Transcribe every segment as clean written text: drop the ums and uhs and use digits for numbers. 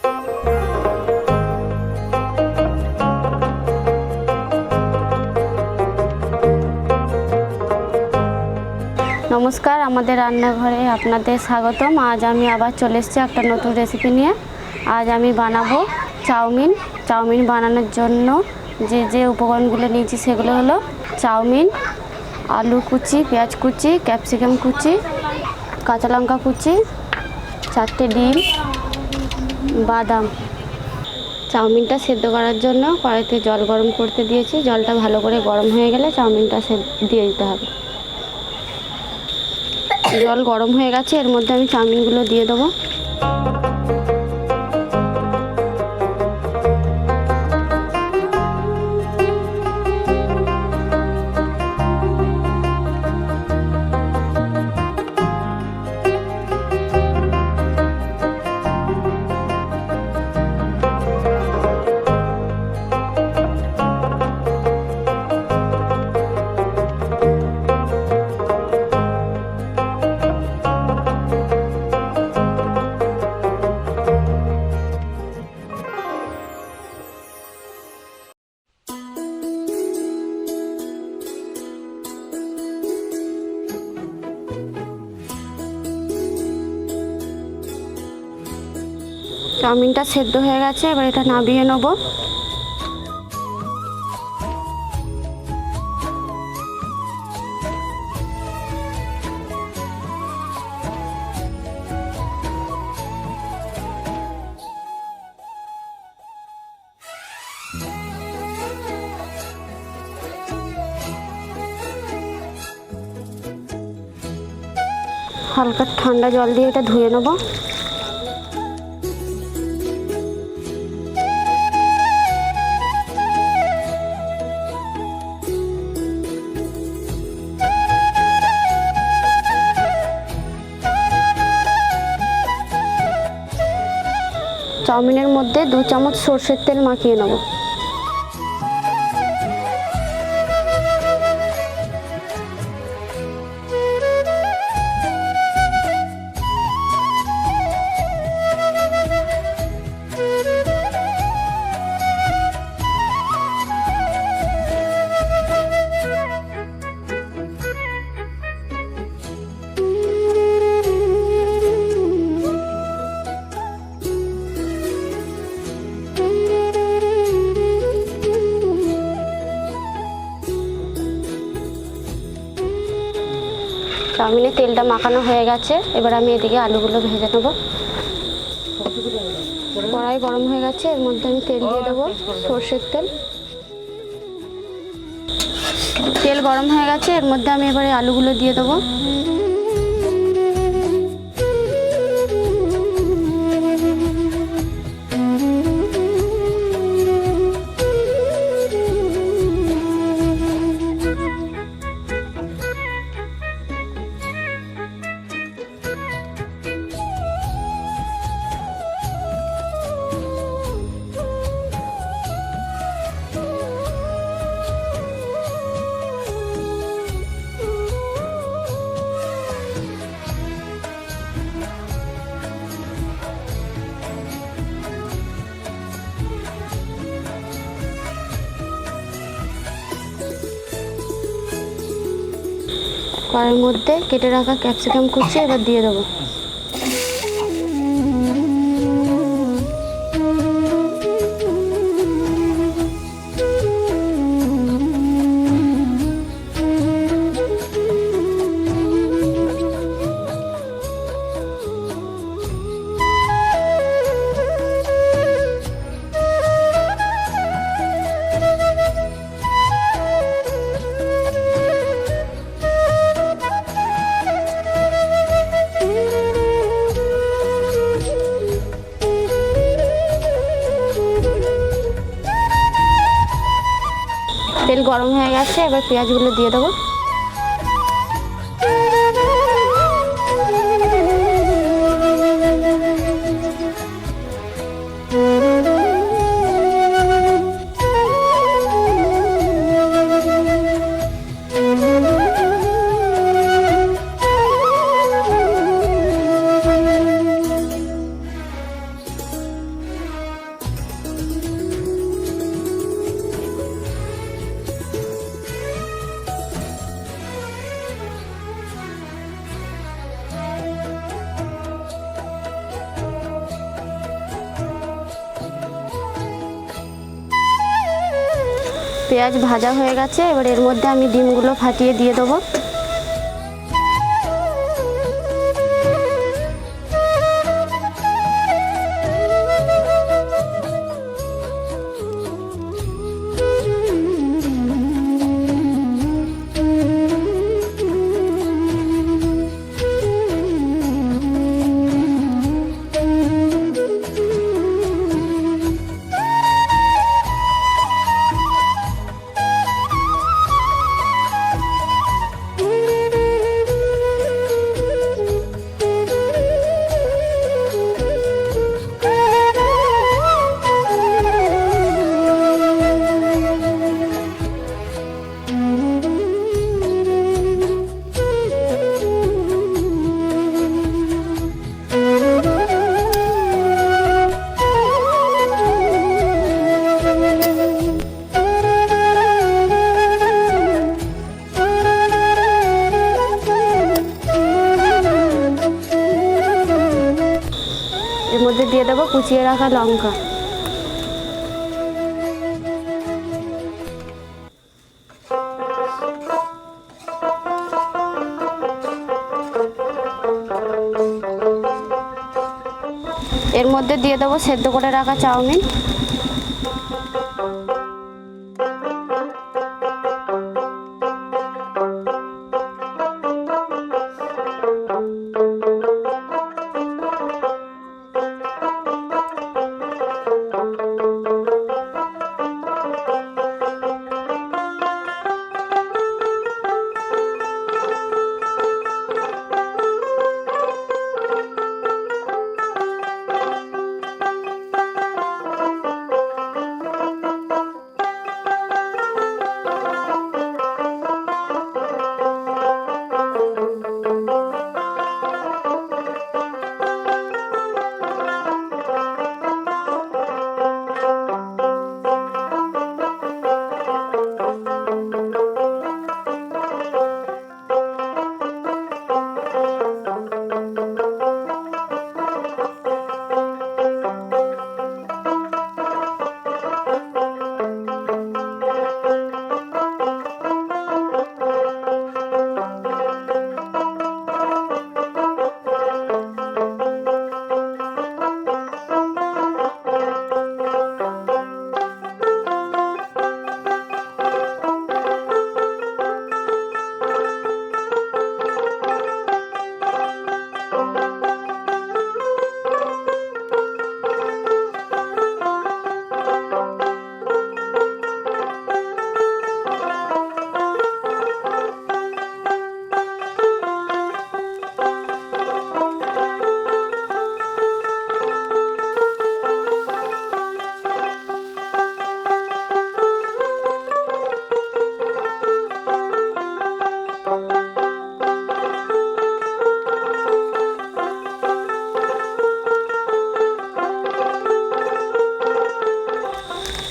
নমস্কার, আমাদের রান্নাঘরে আপনাদের স্বাগতম। আজ আমি আবার চলে এসেছি একটা নতুন রেসিপি নিয়ে। আজ আমি বানাবো চাউমিন। চাউমিন বানানোর জন্য যে উপকরণগুলো নিয়েছি সেগুলো হলো চাউমিন, আলু কুচি, পেঁয়াজ কুচি, ক্যাপসিকাম কুচি, কাঁচা লঙ্কা কুচি, 4টে ডিম, বাদাম। চাউমিনটা সেদ্ধ করার জন্য কড়াইতে জল গরম করতে দিয়েছি। জলটা ভালো করে গরম হয়ে গেলে চাউমিনটা দিয়ে দিতে হবে। জল গরম হয়ে গেছে, এর মধ্যে আমি চাউমিনগুলো দিয়ে দেবো। চাউমিনটা সেদ্ধ হয়ে গেছে, এবার এটা নামিয়ে নেব। হালকা ঠান্ডা জল দিয়ে এটা ধুয়ে নেব। চাউমিনের মধ্যে 2 চামচ সরষের তেল মাখিয়ে নেব। চাউমিনে তেলটা মাখানো হয়ে গেছে, এবার আমি এদিকে আলুগুলো ভেজে নেব। কড়াই গরম হয়ে গেছে, এর মধ্যে আমি তেল দিয়ে দেবো, সরষের তেল। তেল গরম হয়ে গেছে, এর মধ্যে আমি এবারে আলুগুলো দিয়ে দেবো। কড়াইয়ের মধ্যে কেটে রাখা ক্যাপসিকাম কুচি এবার দিয়ে দেবো। তেল গরম হয়ে গেছে, এবার পেঁয়াজগুলো দিয়ে দেবো। পেঁয়াজ ভাজা হয়ে গেছে, এবার এর মধ্যে আমি ডিমগুলো ফাটিয়ে দিয়ে দেবো। এর মধ্যে দিয়ে দেবো কুচিয়ে রাখা লঙ্কা। এর মধ্যে দিয়ে দেবো সেদ্ধ করে রাখা চাউমিন।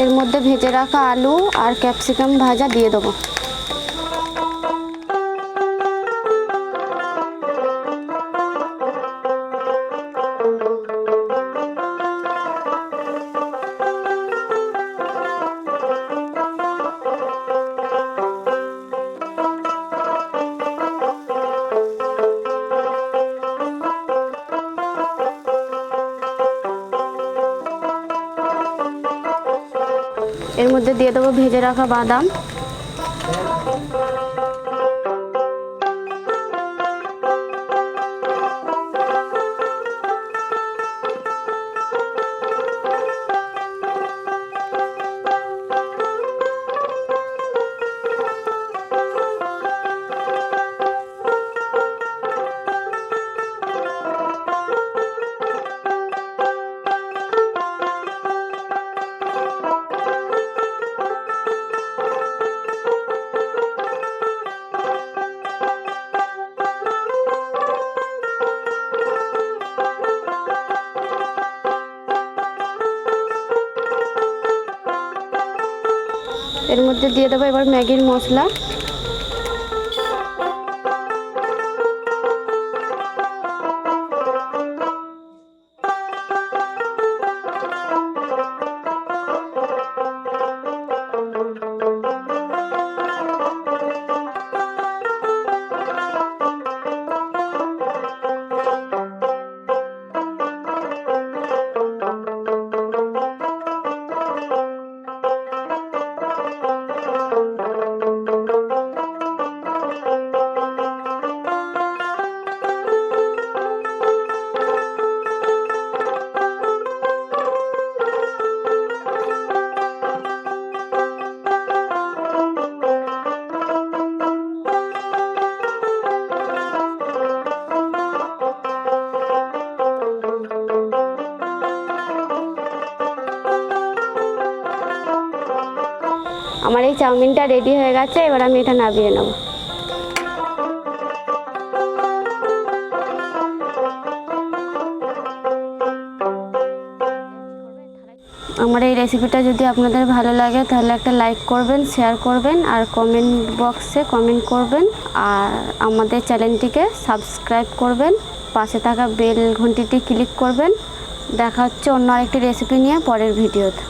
এর মধ্যে ভেজে রাখা আলু আর ক্যাপসিকাম ভাজা দিয়ে দেবো। এর মধ্যে দিয়ে দেবো ভেজে রাখা বাদাম। এর মধ্যে দিয়ে দেবো এবার ম্যাগির মশলা। আমার এই চাউমিনটা রেডি হয়ে গেছে, এবার আমি এটা নামিয়ে নেব। আমার এই রেসিপিটা যদি আপনাদের ভালো লাগে তাহলে একটা লাইক করবেন, শেয়ার করবেন আর কমেন্ট বক্সে কমেন্ট করবেন। আর আমাদের চ্যানেলটিকে সাবস্ক্রাইব করবেন, পাশে থাকা বেল ঘন্টিটি ক্লিক করবেন। দেখা হচ্ছে অন্য আরেকটি রেসিপি নিয়ে পরের ভিডিওতে।